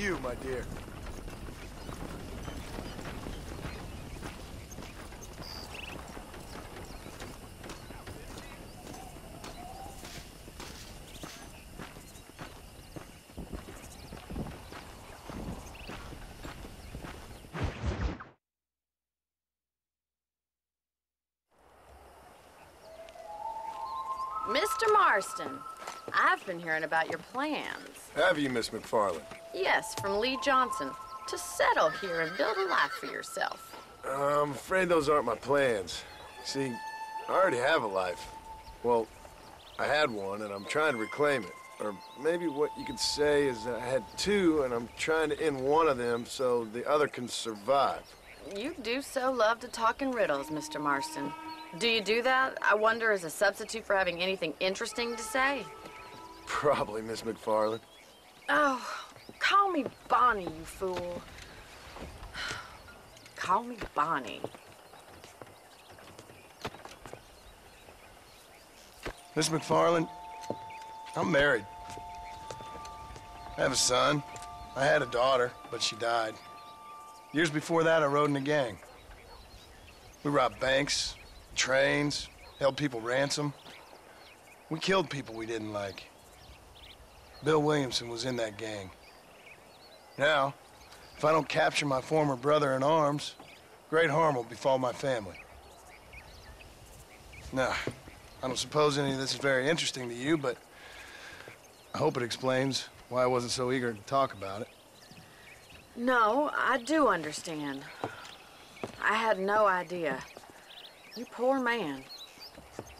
you, my dear. Mr. Marston, I've been hearing about your plans. Have you, Miss McFarland? Yes, from Lee Johnson, to settle here and build a life for yourself. I'm afraid those aren't my plans. See, I already have a life. Well, I had one, and I'm trying to reclaim it. Or maybe what you could say is I had two, and I'm trying to end one of them so the other can survive. You do so love to talk in riddles, Mr. Marston. Do you do that, I wonder, as a substitute for having anything interesting to say? Probably, Miss McFarland. Oh, call me Bonnie, you fool. Call me Bonnie. Miss McFarland, I'm married. I have a son. I had a daughter, but she died. Years before that, I rode in a gang. We robbed banks, trains, held people ransom. We killed people we didn't like. Bill Williamson was in that gang. Now, if I don't capture my former brother in arms, great harm will befall my family. Now, I don't suppose any of this is very interesting to you, but I hope it explains why I wasn't so eager to talk about it. No, I do understand. I had no idea. You poor man.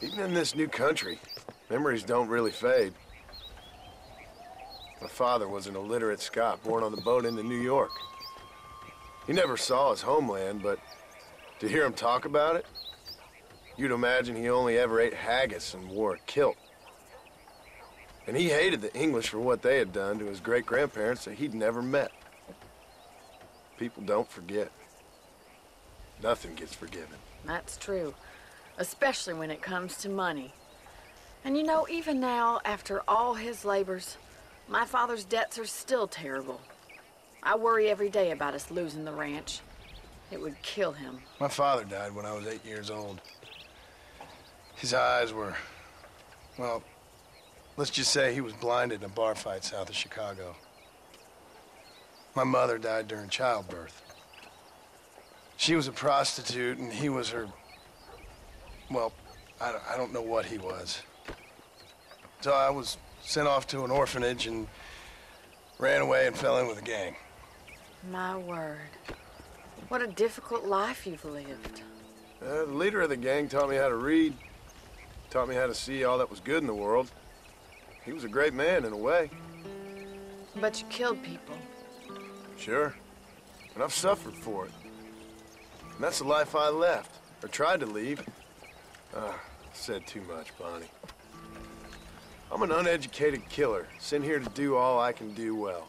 Even in this new country, memories don't really fade. My father was an illiterate Scot born on the boat into New York. He never saw his homeland, but to hear him talk about it, you'd imagine he only ever ate haggis and wore a kilt. And he hated the English for what they had done to his great-grandparents that he'd never met. People don't forget. Nothing gets forgiven. That's true, especially when it comes to money. And you know, even now, after all his labors, my father's debts are still terrible. I worry every day about us losing the ranch. It would kill him. My father died when I was 8 years old. His eyes were, well, let's just say he was blinded in a bar fight south of Chicago. My mother died during childbirth. She was a prostitute, and he was her, well, I don't know what he was. So I was sent off to an orphanage and ran away and fell in with a gang. My word. What a difficult life you've lived. The leader of the gang taught me how to read, taught me how to see all that was good in the world. He was a great man in a way. But you killed people. Sure. And I've suffered for it. And that's the life I left, or tried to leave. Said too much, Bonnie. I'm an uneducated killer, sent here to do all I can do well.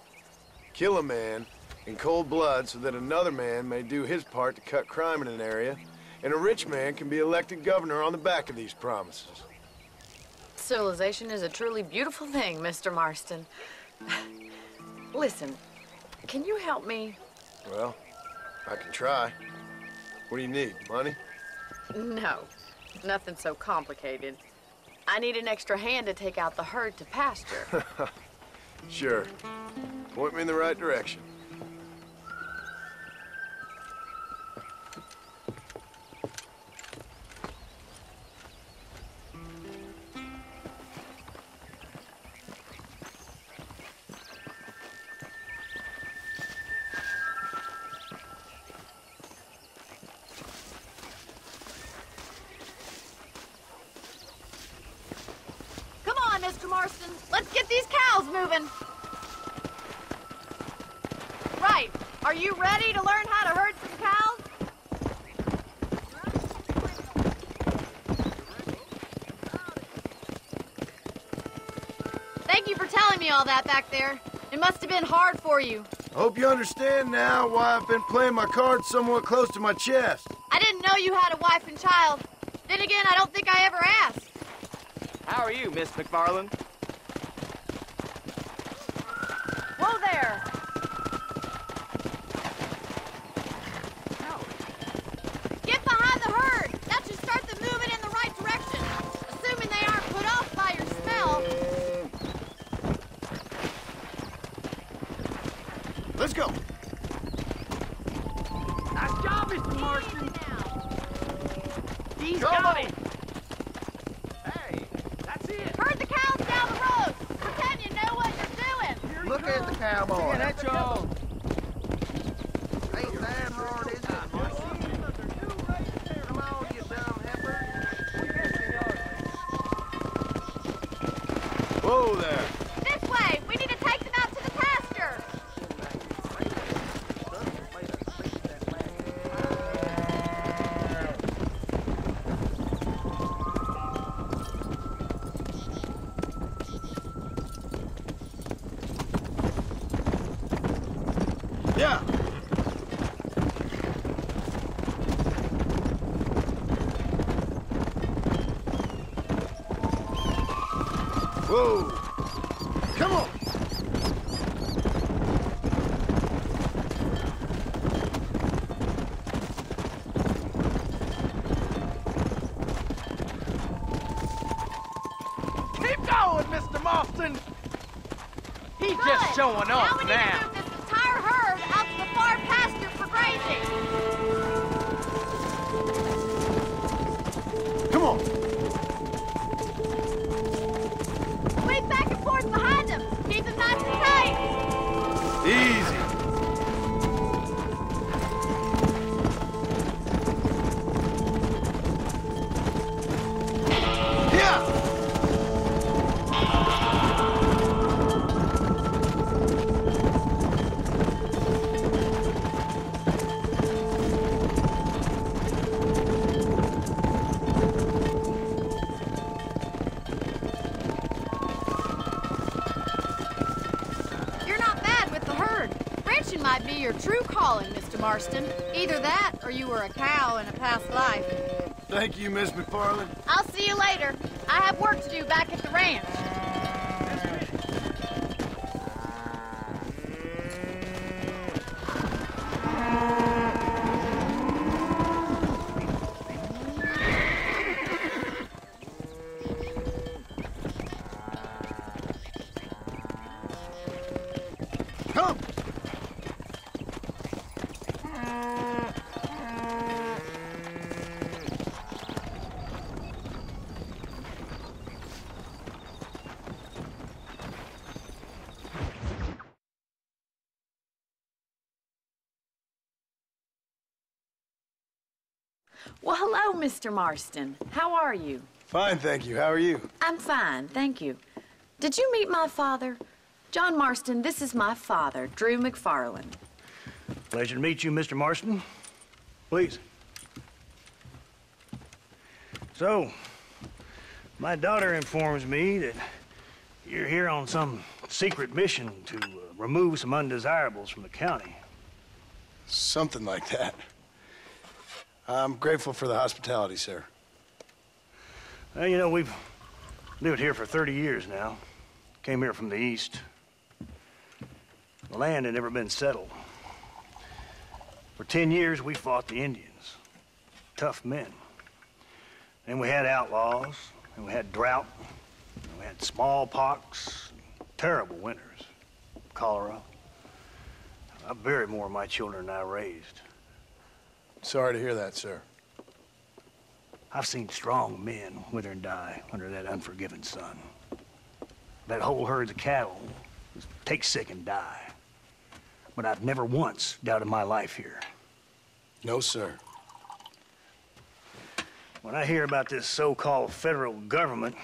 Kill a man in cold blood so that another man may do his part to cut crime in an area, and a rich man can be elected governor on the back of these promises. Civilization is a truly beautiful thing, Mr. Marston. Listen, can you help me? Well, I can try. What do you need, money? No, nothing so complicated. I need an extra hand to take out the herd to pasture. Sure. Point me in the right direction. Mr. Marston, let's get these cows moving. Right. Are you ready to learn how to herd some cows? Thank you for telling me all that back there. It must have been hard for you. I hope you understand now why I've been playing my cards somewhat close to my chest. I didn't know you had a wife and child. Then again, I don't think I ever asked. How are you, Miss McFarland? Whoa there! Let's go. Nice job, Mr. Marston. He's Come got on. it. Hey, that's it. Herd the cows down the road. Pretend you know what you're doing. Look at the cowboy. Yeah, that's y'all. Ain't that hard, is it? Come on, you dumb heifer. Whoa there. This way. We need to take them out to the pasture. Yeah. Whoa. Come on. Keep going, Mr. Marston. He's Good. just showing Now off we need to now. move this entire herd out to the far pasture for grazing. Come on. Sweep back and forth behind them. Keep them nice and tight. Easy. Yeah. You're not bad with the herd. Ranching might be your true calling, Mr. Marston. Either that, or you were a cow in a past life. Thank you, Miss McFarland. I'll see you later. I have work to do back at the ranch. Come. Well, hello, Mr. Marston. How are you? Fine, thank you. How are you? I'm fine, thank you. Did you meet my father? John Marston, this is my father, Drew McFarland. Pleasure to meet you, Mr. Marston. Please. So, my daughter informs me that you're here on some secret mission to remove some undesirables from the county. Something like that. I'm grateful for the hospitality, sir. Well, you know, we've lived here for 30 years now. Came here from the east. The land had never been settled. For 10 years, we fought the Indians. Tough men. Then we had outlaws, and we had drought, and we had smallpox, terrible winters, cholera. I buried more of my children than I raised. Sorry to hear that, sir. I've seen strong men wither and die under that unforgiving sun. That whole herds of cattle just take sick and die. But I've never once doubted my life here. No, sir. When I hear about this so-called federal government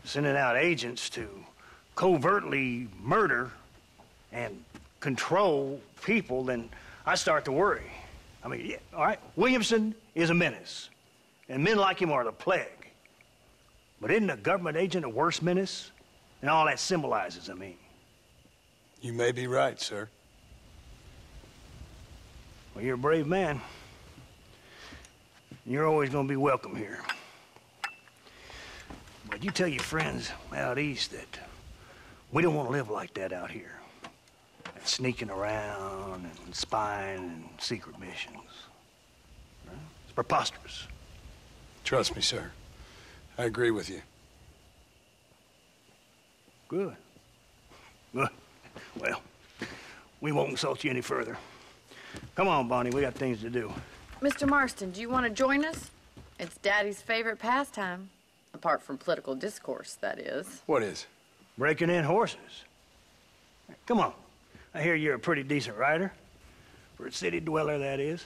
sending out agents to covertly murder and control people, then I start to worry. I mean, yeah, all right, Williamson is a menace, and men like him are the plague. But isn't a government agent a worse menace? And all that symbolizes, I mean. You may be right, sir. Well, you're a brave man. You're always gonna be welcome here. But you tell your friends out east that we don't want to live like that out here. That sneaking around and spying and secret missions. Right? It's preposterous. Trust me, sir. I agree with you. Good. Good. Well, We won't insult you any further. Come on, Bonnie, we got things to do. Mr. Marston, do you want to join us? It's Daddy's favorite pastime. Apart from political discourse, that is. What is? Breaking in horses. Come on. I hear you're a pretty decent rider. For a city dweller, that is.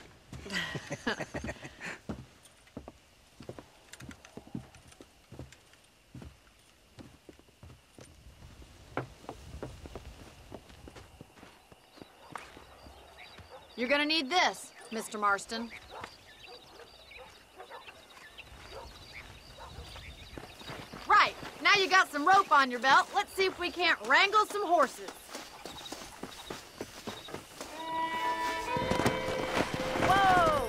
You're gonna need this, Mr. Marston. Right, now you got some rope on your belt. Let's see if we can't wrangle some horses. Whoa!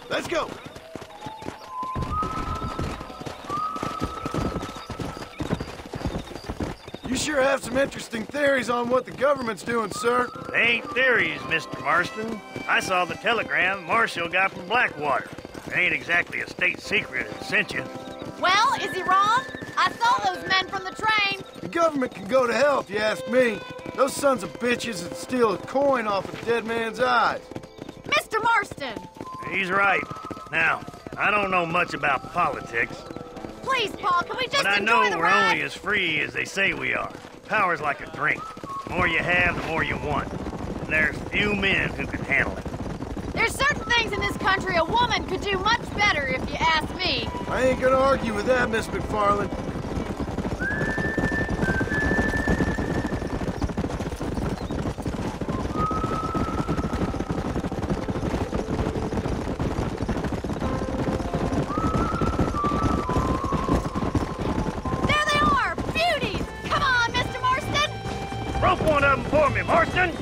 Let's go! You sure have some interesting theories on what the government's doing, sir. They ain't theories, Mr. Marston. I saw the telegram Marshall got from Blackwater. It ain't exactly a state secret it sent you. Well, is he wrong? I saw those men from the train. The government can go to hell if you ask me. Those sons of bitches would steal a coin off a dead man's eyes. Mr. Marston! He's right. Now, I don't know much about politics, Please, Paul, can we just but I know enjoy the we're ride? only as free as they say we are. Power's like a drink. The more you have, the more you want. And there's few men who can handle it. There's certain things in this country a woman could do much better, if you ask me. I ain't gonna argue with that, Miss McFarland. There they are! Beauties! Come on, Mr. Marston! Rope one of them for me, Marston!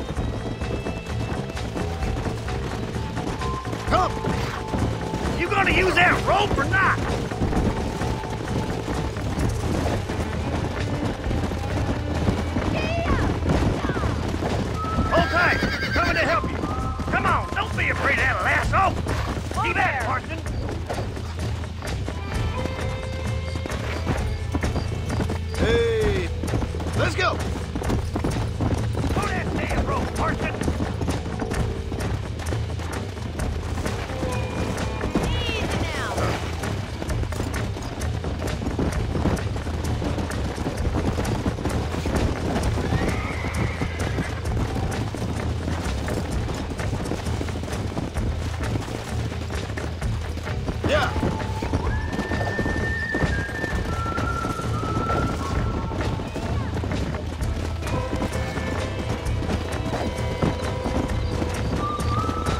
Come! You gonna use that rope or not? Hold tight! Coming to help you. Come on, don't be afraid of that lasso! See that, Marston? Hey! Let's go! Pull that damn rope, Marston! Easy now. Yeah!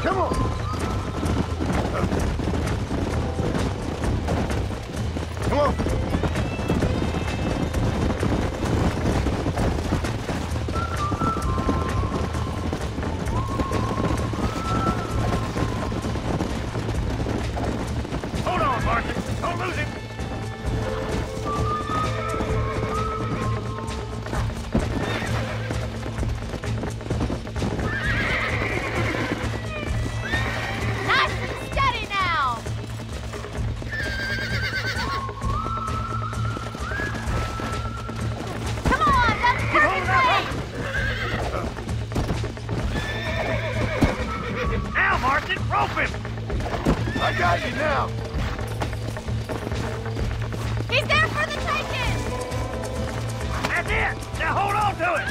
Come on! Come on! Hold on, Marston. Don't lose him. Nice and steady now. Come on, that's perfect range. Now, Marston, rope him! I got you now! He's there for the taking. That's it! Now hold on to it!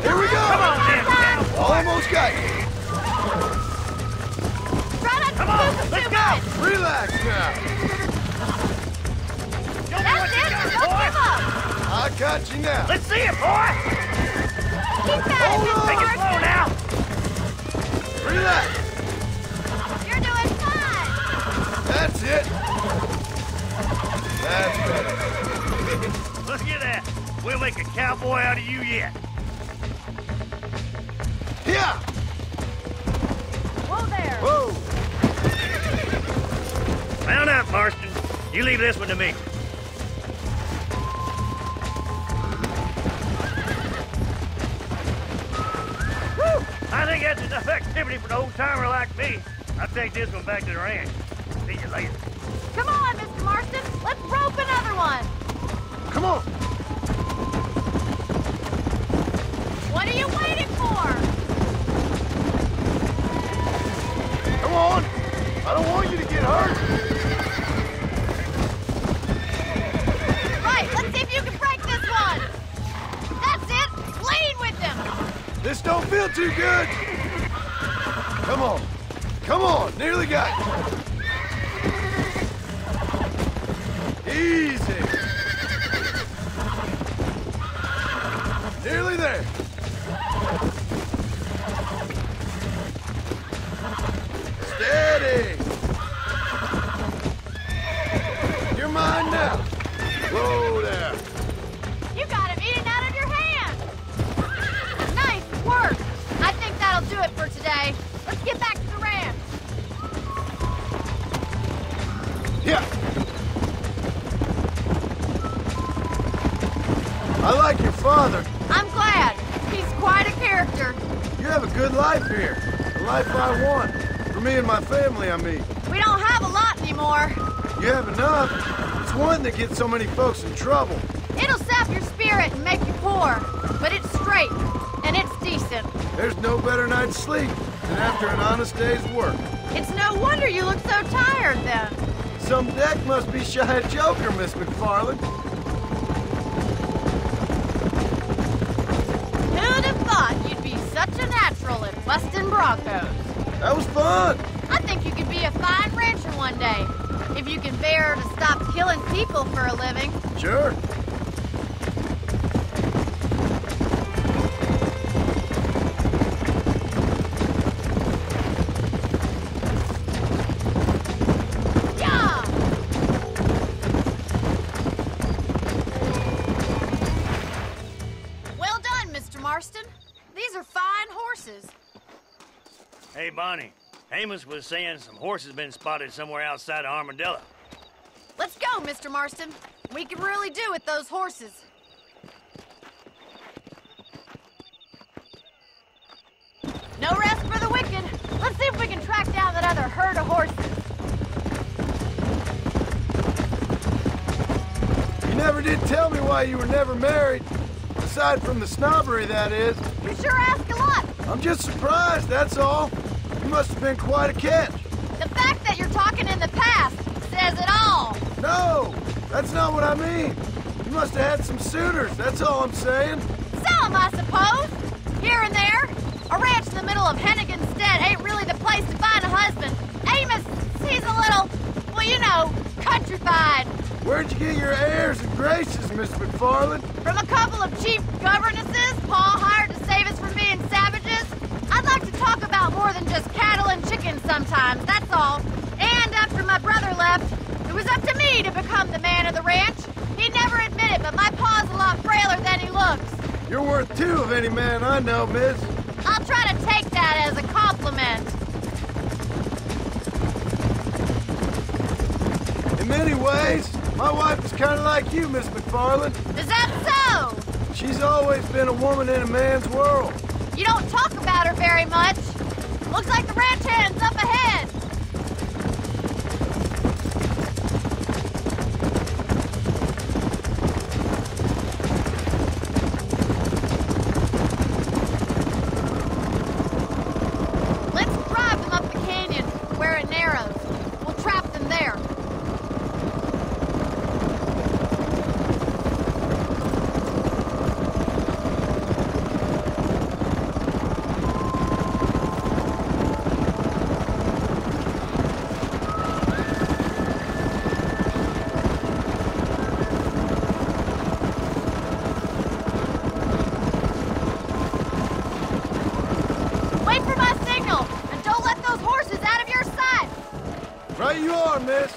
Here we go! Come on, then, cowboy! Almost got you! Try not to Come on, move him let's too go. much. Relax now! Show me what That's you it. got, Don't boy! give up. I got you now! Let's see it, boy! Keep at it, Mr. Take it slow Marston. now! Relax! You're doing fine. That's it! That's better. Look at that! We'll make a cowboy out of you yet! Here! Whoa there. Whoa! Mount up, Marston. You leave this one to me. Whew! I think that's enough activity for an old-timer like me. I'll take this one back to the ranch. See you later. Come on, Mr. Marston. Let's rope another one. Come on! This don't feel too good. Come on. Come on. Nearly got you. Easy. Nearly there. Steady. You're mine now. Whoa there. You got him eating out of your hand! Nice work! I think that'll do it for today. Let's get back to the ranch. Yeah. I like your father. I'm glad. He's quite a character. You have a good life here. The life I want. For me and my family, I mean. We don't have a lot anymore. You have enough. It's one that gets so many folks in trouble. It'll sap your spirit and make you poor. But it's straight, and it's decent. There's no better night's sleep than after an honest day's work. It's no wonder you look so tired, then. Some deck must be shy of Joker, Miss McFarland. Who'd have thought you'd be such a natural at busting Broncos? That was fun. I think you could be a fine rancher one day. If you can bear to stop killing people for a living. Sure. Yeah! Well done, Mr. Marston. These are fine horses. Hey, Bonnie. Amos was saying some horses been spotted somewhere outside of Armadillo. Let's go, Mr. Marston. We can really do with those horses. No rest for the wicked. Let's see if we can track down that other herd of horses. You never did tell me why you were never married. Aside from the snobbery, that is. You sure ask a lot. I'm just surprised, that's all. You must have been quite a catch. The fact that you're talking in the past says it all. No, that's not what I mean. You must have had some suitors, that's all I'm saying. Some, I suppose. Here and there. A ranch in the middle of Hennigan's Stead ain't really the place to find a husband. Amos, he's a little, well, you know, countrified. Where'd you get your airs and graces, Miss McFarland? From a couple of cheap governesses Paul hired to save us from being savages. I'd like to talk about more than just cattle and chickens sometimes, that's all. And after my brother left, it was up to me to become the man of the ranch. He'd never admit it, but my pa's a lot frailer than he looks. You're worth two of any man I know, miss. I'll try to take that as a compliment. In many ways, my wife is kind of like you, Miss McFarland. Is that so? She's always been a woman in a man's world. You don't talk about her very much. Looks like the ranch hand's up ahead. Let's drive them up the canyon where it narrows. We'll trap them there. Wait for my signal, and don't let those horses out of your sight. Right you are, miss.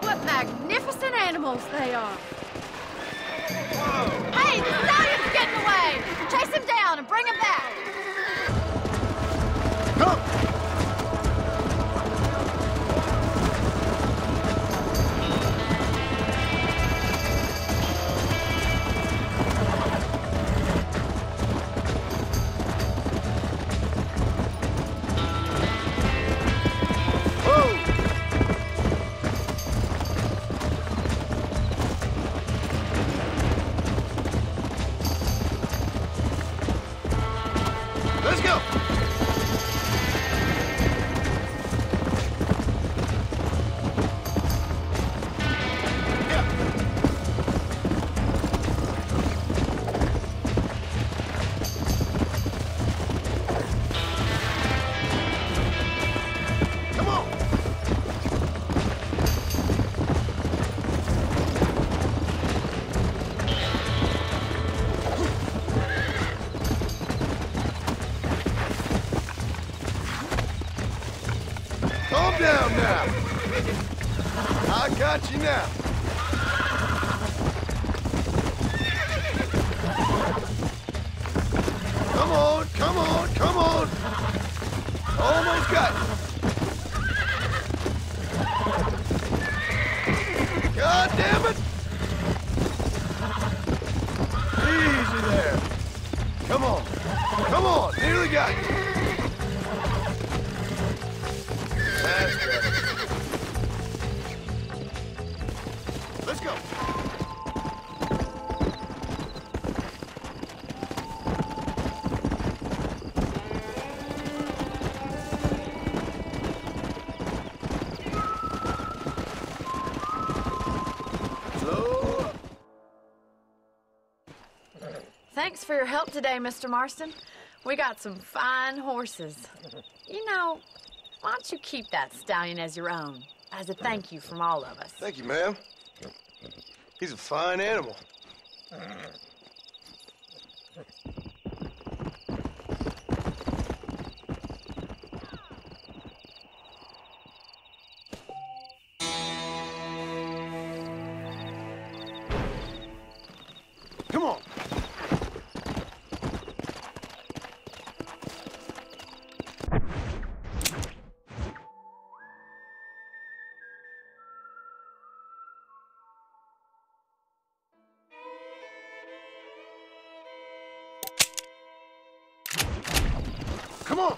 What magnificent animals they are. Hey, the stallion's getting away! Chase him down and bring him back! Come! Let's go! Yeah. Come on! Calm down now. I got you now. Come on, come on, come on. Almost got you. God damn it. Easy there. Come on. Come on. Nearly got you. That's better. Let's go. Slow up. Thanks for your help today, Mr. Marston. We got some fine horses. You know, why don't you keep that stallion as your own, as a thank you from all of us? Thank you, ma'am. He's a fine animal. Come on. Come on!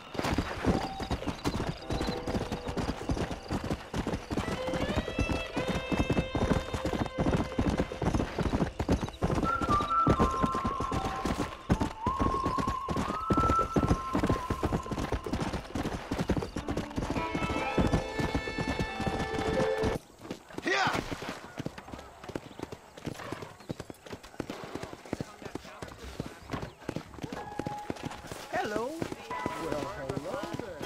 Here! Hello. Well, hello there.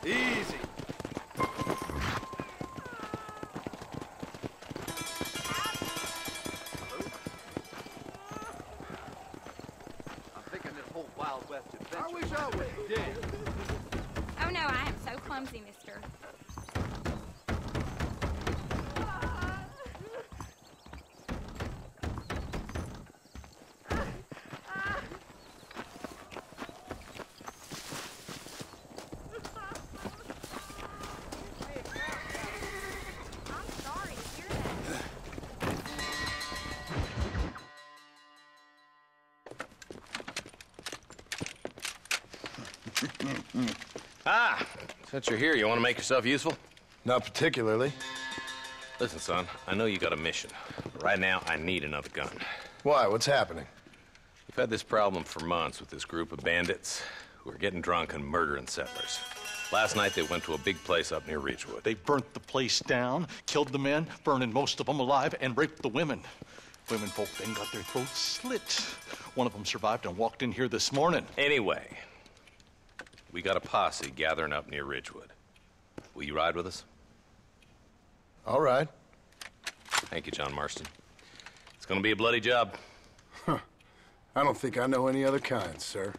Easy. I'm thinking this whole Wild West adventure. I wish I was dead. Oh no, I am so clumsy, mister. I'm sorry to hear that. Ah, since you're here, you want to make yourself useful? Not particularly. Listen, son, I know you got a mission. But right now, I need another gun. Why? What's happening? We've had this problem for months with this group of bandits who are getting drunk and murdering settlers. Last night, they went to a big place up near Ridgewood. They burnt the place down, killed the men, burning most of them alive, and raped the women. Women folk then got their throats slit. One of them survived and walked in here this morning. Anyway, we got a posse gathering up near Ridgewood. Will you ride with us? All right. Thank you, John Marston. It's gonna be a bloody job. I don't think I know any other kind, sir.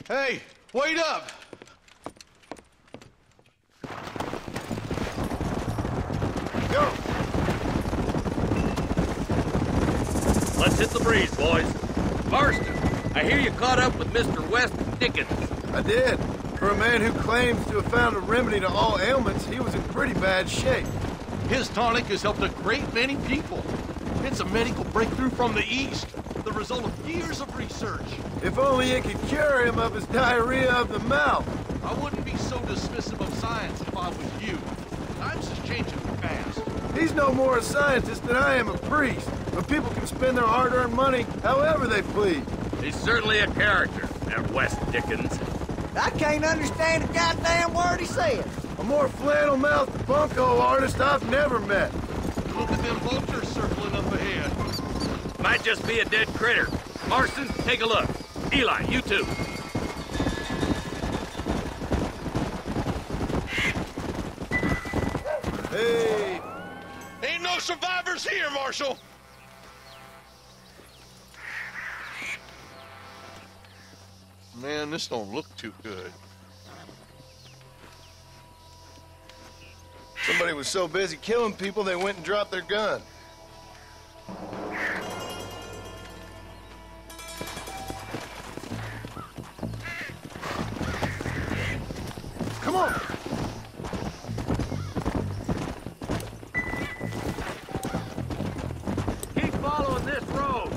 Hey, wait up! Go! Let's hit the breeze, boys. Marston, I hear you caught up with Mr. West Dickens. I did. For a man who claims to have found a remedy to all ailments, he was in pretty bad shape. His tonic has helped a great many people. It's a medical breakthrough from the East, the result of years of research. If only it could cure him of his diarrhea of the mouth. I wouldn't be so dismissive of science if I was you. Times is changing fast. He's no more a scientist than I am a priest, but people can spend their hard-earned money however they please. He's certainly a character, that West Dickens. I can't understand a goddamn word he said. A more flannel-mouthed bunco artist I've never met. Look at them vultures circling up ahead. Might just be a dead critter. Marston, take a look. Eli, you too. Hey! Ain't no survivors here, Marshal! Man, this don't look too good. Somebody was so busy killing people, they went and dropped their gun. Come on! Keep following this road.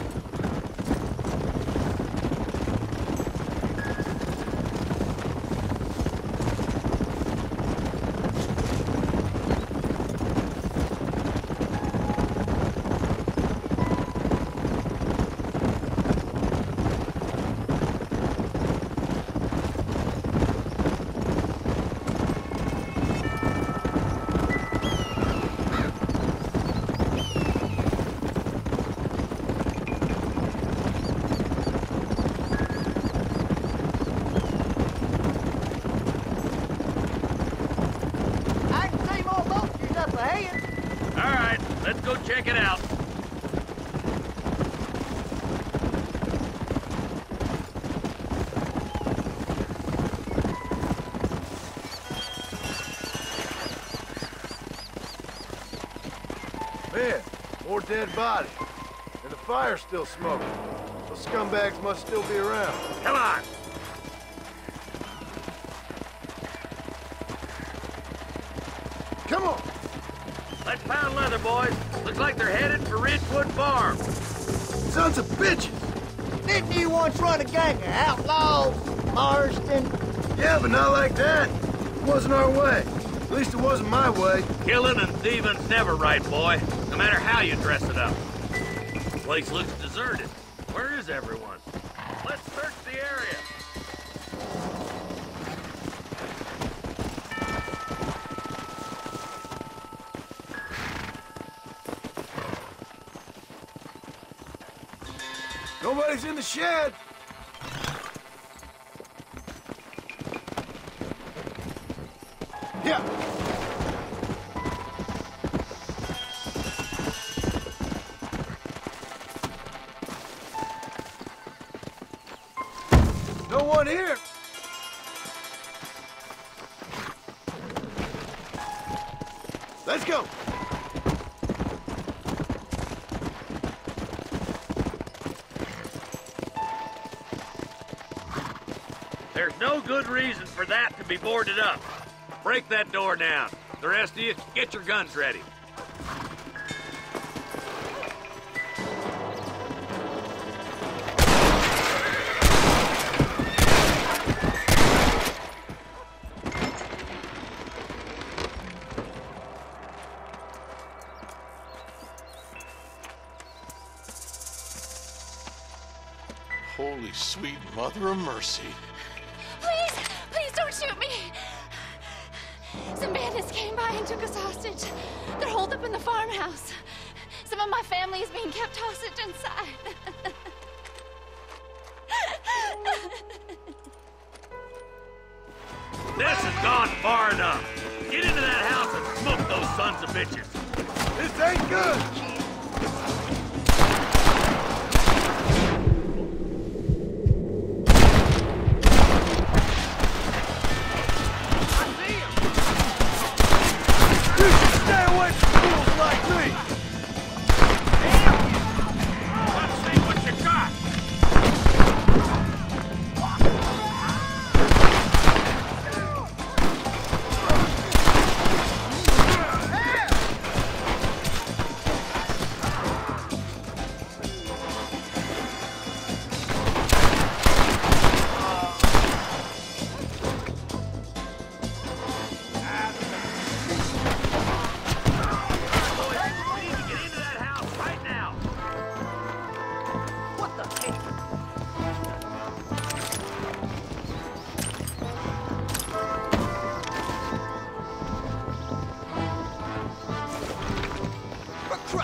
I can see more vultures up ahead. All right, let's go check it out. Man, more dead bodies. And the fire's still smoking. Those scumbags must still be around. Come on. Come on! Let's pound leather, boys. Looks like they're headed for Ridgewood Farm. Sons of bitches! Didn't you once run a gang of outlaws, Marston? Yeah, but not like that. It wasn't our way. At least it wasn't my way. Killing and thieving's never right, boy. No matter how you dress it up. The place looks deserted. Where is everyone? Let's search the area. Nobody's in the shed. Yeah. No one here. Let's go. There's no good reason for that to be boarded up. Break that door down. The rest of you, get your guns ready. Holy sweet mother of mercy. Please, please don't shoot me. Some bandits came by and took us hostage. They're holed up in the farmhouse. Some of my family is being kept hostage inside. This has gone far enough. Get into that house and smoke those sons of bitches. This ain't good.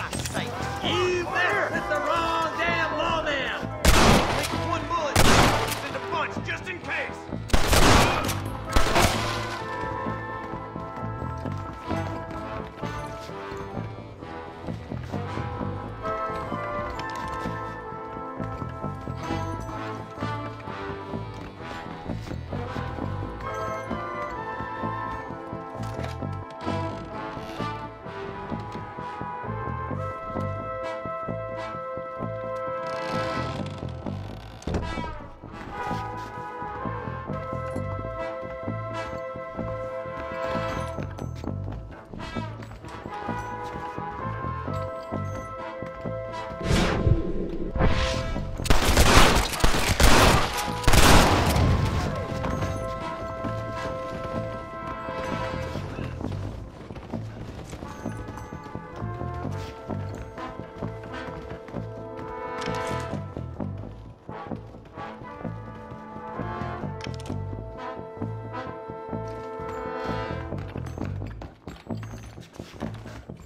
Christ's sake! You there hit the wrong damn lawman! Take one bullet, send a bunch just in case!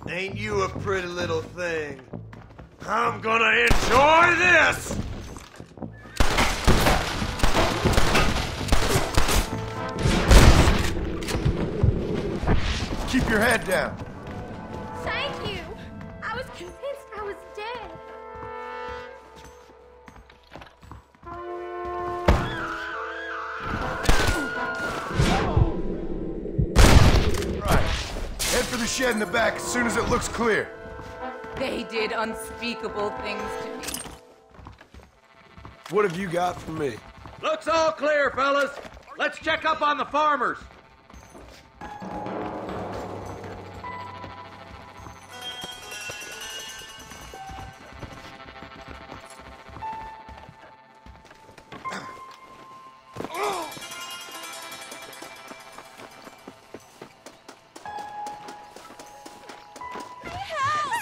Ain't you a pretty little thing? I'm gonna enjoy this! Keep your head down. Thank you. I was convinced I was dead. Right. Head for the shed in the back as soon as it looks clear. They did unspeakable things to me. What have you got for me? Looks all clear, fellas. Let's check up on the farmers.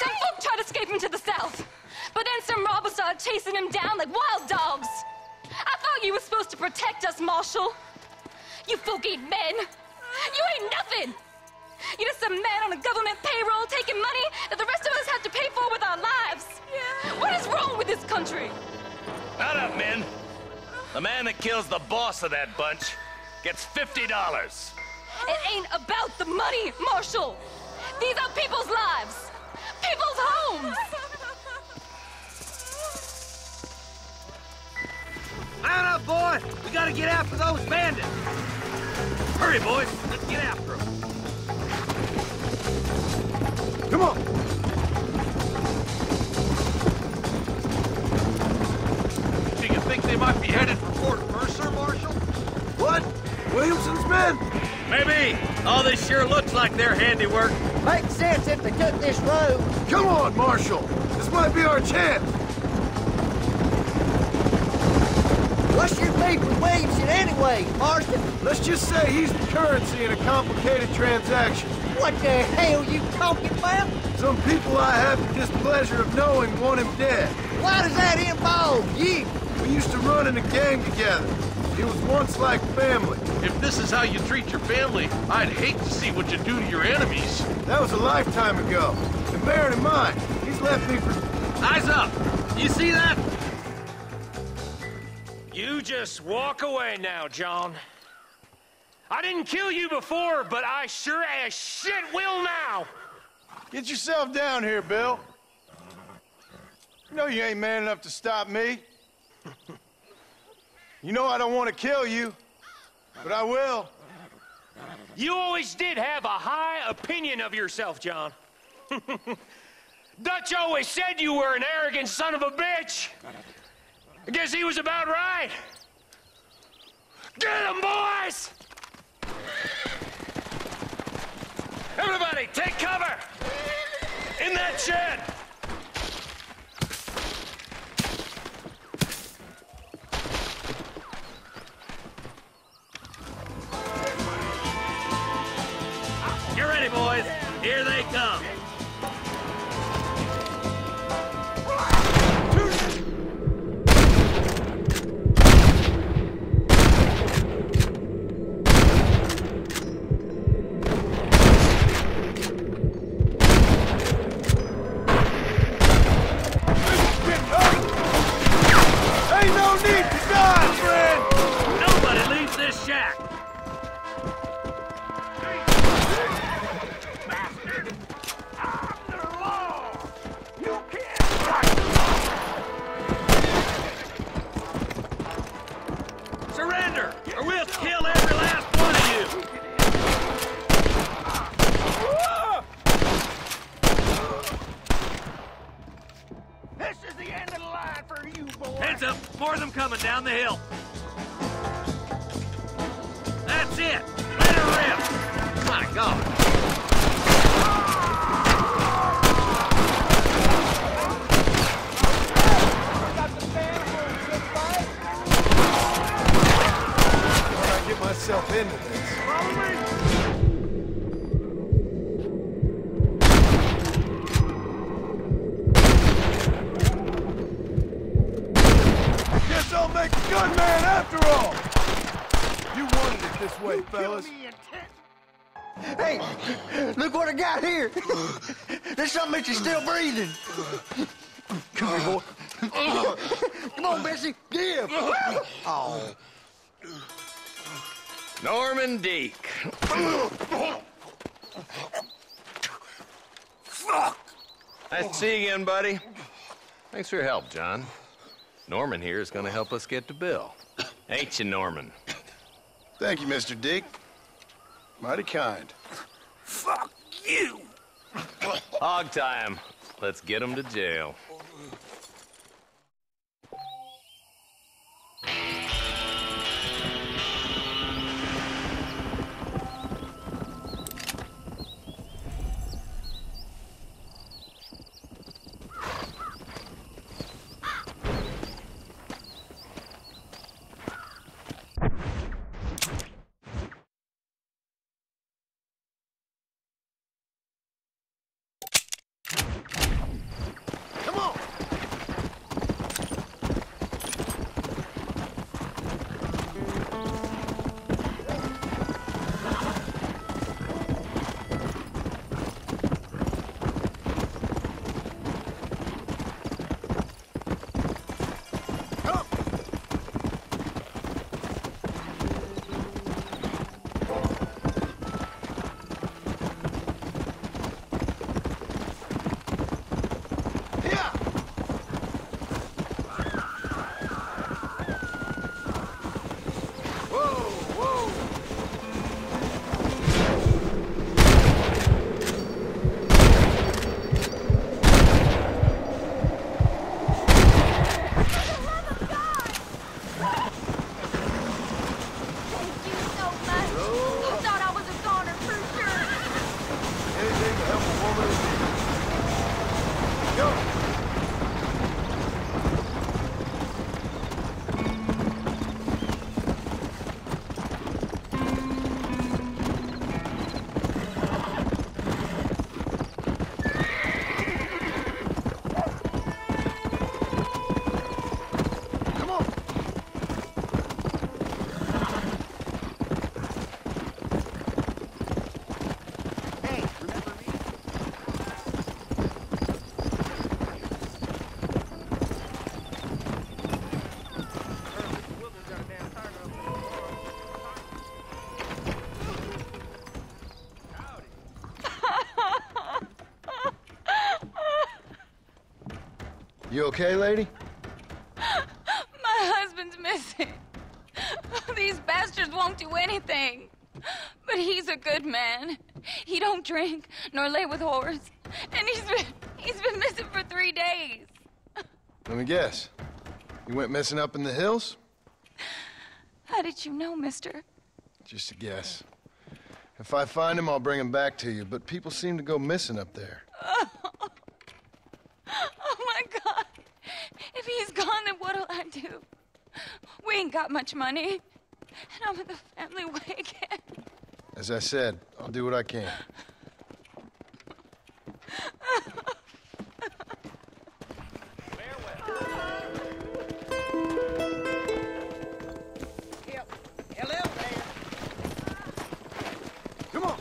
Some folk tried escaping to the south, but then some robbers started chasing him down like wild dogs. I thought you were supposed to protect us, Marshal. You folk ain't men. You ain't nothing. You're just a man on a government payroll taking money that the rest of us have to pay for with our lives. What is wrong with this country? Shut up, men. The man that kills the boss of that bunch gets $50. It ain't about the money, Marshal. These are people's lives, people's homes. Man up, boy! We gotta get after those bandits! Hurry, boys! Let's get after them! Come on! Do you think they might be headed for Fort Mercer, Marshal? What? Williamson's men? Maybe! All this sure looks like their handiwork. Makes sense if they took this road. Come on, Marshal! This might be our chance! What's your beef with Williamson anyway, Marston? Let's just say he's the currency in a complicated transaction. What the hell you talking about? Some people I have the displeasure of knowing want him dead. Why does that involve you? We used to run in a gang together. It was once like family. If this is how you treat your family, I'd hate to see what you do to your enemies. That was a lifetime ago. And bear in mind, he's left me for... Eyes up! You see that? You just walk away now, John. I didn't kill you before, but I sure as shit will now. Get yourself down here, Bill. You know you ain't man enough to stop me. You know I don't want to kill you, but I will. You always did have a high opinion of yourself, John. Dutch always said you were an arrogant son of a bitch. I guess he was about right. Get him, boys! Everybody, take cover! In that shed! Get ready, boys. Here they come. God, friend! Nobody leaves this shack! Bastard! I'm the law! You can't fight the law! Surrender, or we'll kill every last one of you! This is the end of the line for you, boy! Heads up! More of them coming down the hill! That's it! Let her rip! My God! How did I get myself into this? Guess I'll make a good man after all! You wanted it this way, fellas. Hey, look what I got here. There's something that you're still breathing. Come here, boy. Come on, Bessie, give. Oh. Norman Deek. Fuck! Nice to see you again, buddy. Thanks for your help, John. Norman here is going to help us get to Bill. Ain't you, Norman? Thank you, Mr. Deek. Mighty kind. Fuck you! Hog time. Let's get him to jail. You okay, lady? My husband's missing. These bastards won't do anything. But he's a good man. He don't drink nor lay with whores. And he's been missing for 3 days. Let me guess. He went missing up in the hills? How did you know, mister? Just a guess. If I find him, I'll bring him back to you, but people seem to go missing up there. Oh my God. If he's gone, then what'll I do? We ain't got much money. And I'm in the family way again. As I said, I'll do what I can. Hello there. Come on.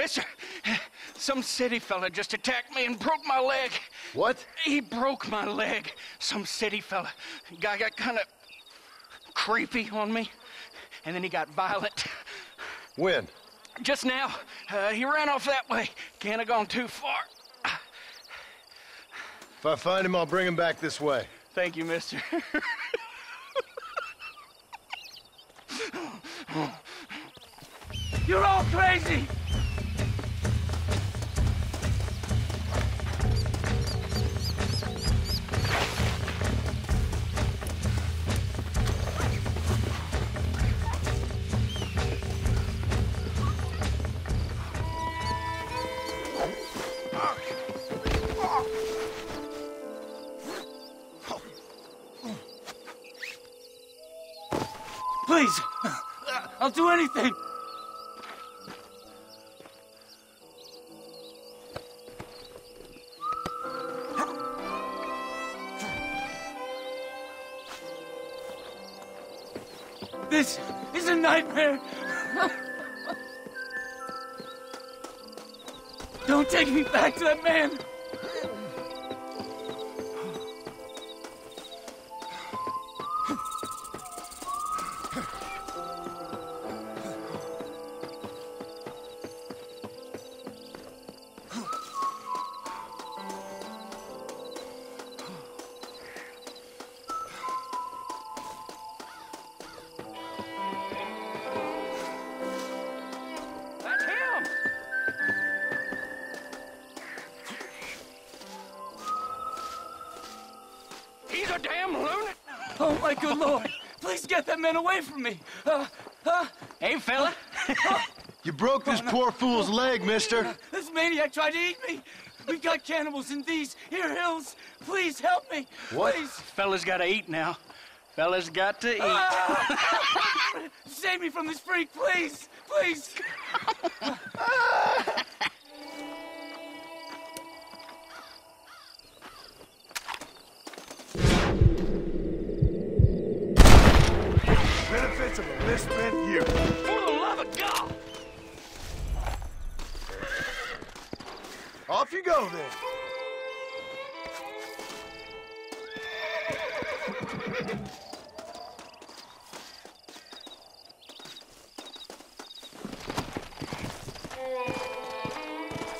mister. Some city fella just attacked me and broke my leg. What? He broke my leg. Some city fella. Guy got kind of creepy on me, and then he got violent. When? Just now. He ran off that way. Can't have gone too far. If I find him, I'll bring him back this way. Thank you, mister. You're all crazy! Please, I'll do anything. This is a nightmare. Don't take me back to that man. He's a damn lunatic. Oh, my good Lord. Please get that man away from me. Hey, fella. You broke this poor fool's leg, mister. This maniac tried to eat me. We got cannibals in these here hills. Please help me. What? Please. Fella's gotta eat now. Fella's got to eat. Save me from this freak, please. Please. Benefits of a misspent youth. For the love of God! Off you go, then.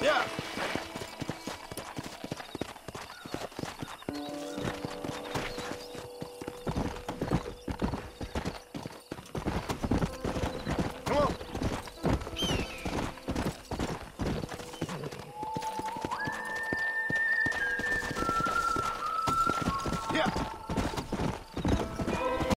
Yeah.